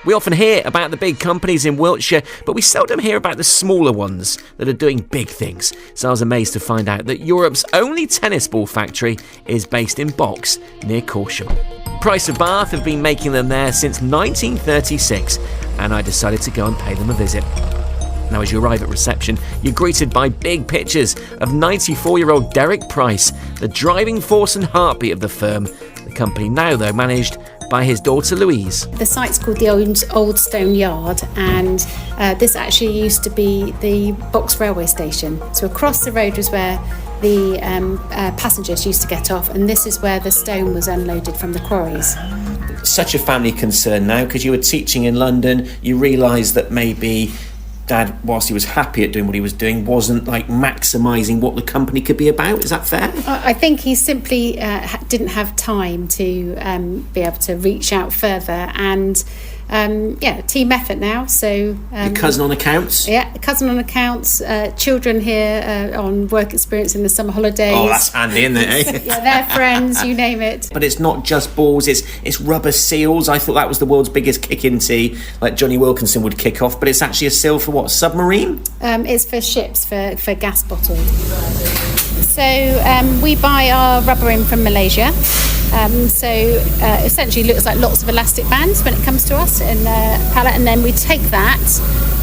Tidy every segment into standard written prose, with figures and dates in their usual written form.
We often hear about the big companies in Wiltshire, but we seldom hear about the smaller ones that are doing big things. So I was amazed to find out that Europe's only tennis ball factory is based in Box, near Corsham. Price of Bath have been making them there since 1936, and I decided to go and pay them a visit. Now, as you arrive at reception, you're greeted by big pictures of 94-year-old Derek Price, the driving force and heartbeat of the firm. The company now, though, managed by his daughter Louise. The site's called the Old Stone Yard, and this actually used to be the Box railway station. So across the road was where the passengers used to get off, and this is where the stone was unloaded from the quarries. Such a family concern now, because you were teaching in London, you realised that maybe Dad, whilst he was happy at doing what he was doing, wasn't maximising what the company could be about. Is that fair? I think he simply didn't have time to be able to reach out further, and team effort now. So your cousin on accounts? Yeah, cousin on accounts. Children here on work experience in the summer holidays. Oh, that's handy, isn't it? Eh? Yeah, they're friends, you name it. But it's not just balls, it's rubber seals. I thought that was the world's biggest kick-in tee, like Johnny Wilkinson would kick off, but it's actually a seal for what, submarine? It's for ships, for gas bottles. So we buy our rubber in from Malaysia. Essentially looks like lots of elastic bands when it comes to us in a pallet, and then we take that,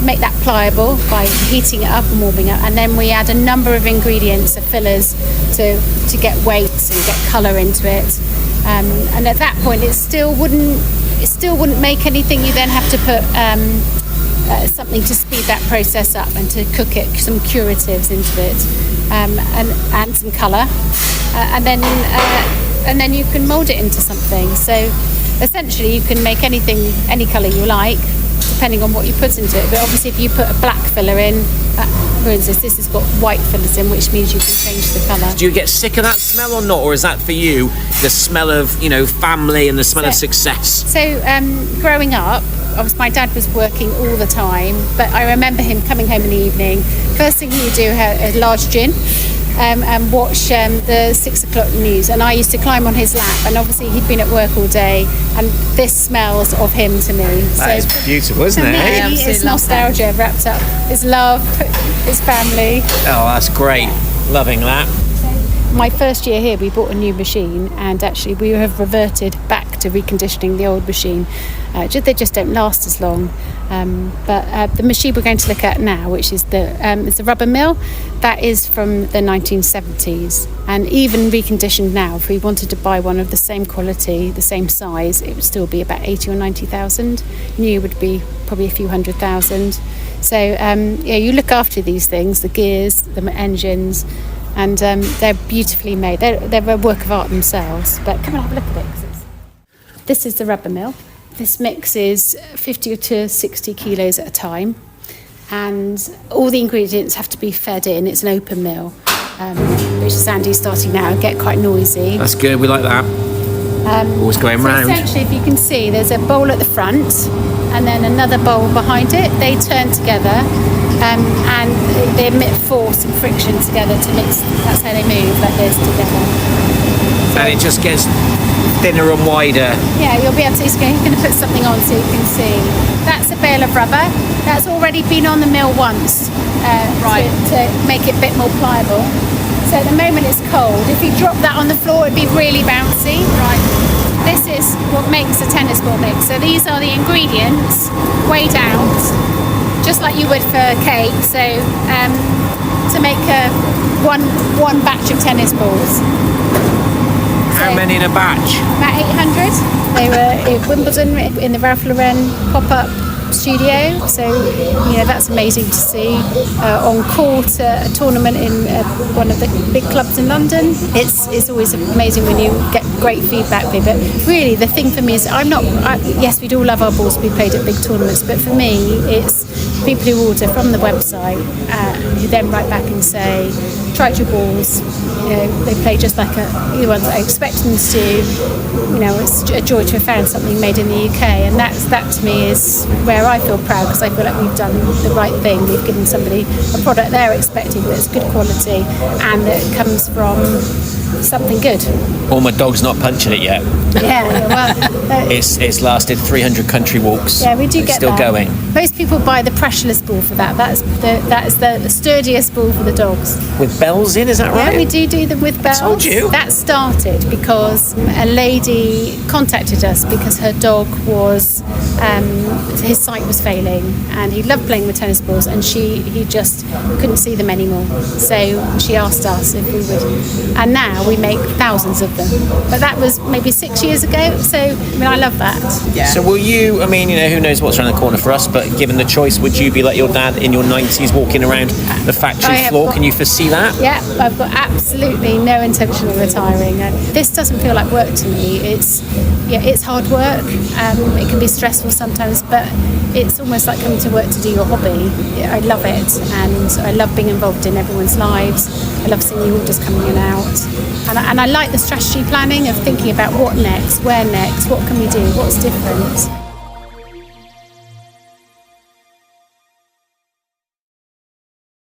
make that pliable by heating it up and warming it, and then we add a number of ingredients, fillers, to get weight and get colour into it. And at that point, it still wouldn't make anything. You then have to put something to speed that process up and to cook it, some curatives into it, and some colour, and then you can mould it into something. So essentially you can make anything, any colour you like, depending on what you put into it. But obviously if you put a black filler in, for instance, this has got white fillers in, which means you can change the colour. Do you get sick of that smell or not? Or is that for you the smell of, family and the smell of success? So growing up, obviously my dad was working all the time, but I remember him coming home in the evening. First thing he would do, a large gin, and watch the 6 o'clock news, and I used to climb on his lap, and obviously he'd been at work all day, and this smells of him to me. That is beautiful, isn't it? It's nostalgia wrapped up. It's love, it's family. Oh, that's great. Loving that. My first year here, we bought a new machine, and actually we have reverted back to reconditioning the old machine. They just don't last as long. But the machine we're going to look at now, which is it's a rubber mill, that is from the 1970s. And even reconditioned now, if we wanted to buy one of the same quality, the same size, it would still be about 80 or 90,000. New would be probably a few $100,000. So you look after these things, the gears, the engines, and they're beautifully made. They're a work of art themselves. But come and have a look at it. This is the rubber mill. This mixes 50 to 60 kilos at a time, and all the ingredients have to be fed in. It's an open mill, which is Andy's starting now and get quite noisy. That's good, we like that. Always going round. Essentially, if you can see, there's a bowl at the front and then another bowl behind it. They turn together, and they emit force and friction together to mix. That's how they move, like this, together. So, and it just gets thinner and wider. Yeah, you'll be able to. He's going to put something on so you can see. That's a bale of rubber. That's already been on the mill once, to make it a bit more pliable. So at the moment it's cold. If you drop that on the floor, it'd be really bouncy. Right. This is what makes a tennis ball mix. So these are the ingredients weighed out, just like you would for cake. So to make one batch of tennis balls. How many in a batch? About 800. They were in Wimbledon in the Ralph Lauren pop-up studio, so that's amazing to see. On court, a tournament in one of the big clubs in London. It's always amazing when you get great feedback. But really, the thing for me is yes, we'd all love our balls to be played at big tournaments, but for me, it's people who order from the website who then write back and say, tried your balls, they play just like the ones I expect them to do. It's a joy to have found something made in the UK, and that to me is where I feel proud, because I feel like we've done the right thing. We've given somebody a product they're expecting that's good quality and that comes from something good. Or my dog's not punching it yet. Yeah, well, It's lasted 300 country walks. yeah, we do It's get still that. going. Most people buy the pressureless ball for that. That is the sturdiest ball for the dogs. With bells in, is that right? Yeah, we do them with bells. told you. That started because a lady contacted us because her dog was, his sight was failing, and he loved playing with tennis balls, and he just couldn't see them anymore. So she asked us if we would, and now we make thousands of them. But that was maybe 6 years ago. So I love that. Yeah. So will you, who knows what's around the corner for us, but given the choice, would you be like your dad in your 90s walking around the factory floor? Can you foresee that? Yeah, I've got absolutely no intention of retiring. This doesn't feel like work to me. It's hard work. It can be stressful sometimes, but it's almost like coming to work to do your hobby. I love it, and I love being involved in everyone's lives. I love seeing the orders coming in and out. And I like the strategy planning of thinking about what next, where next, what can we do, what's different.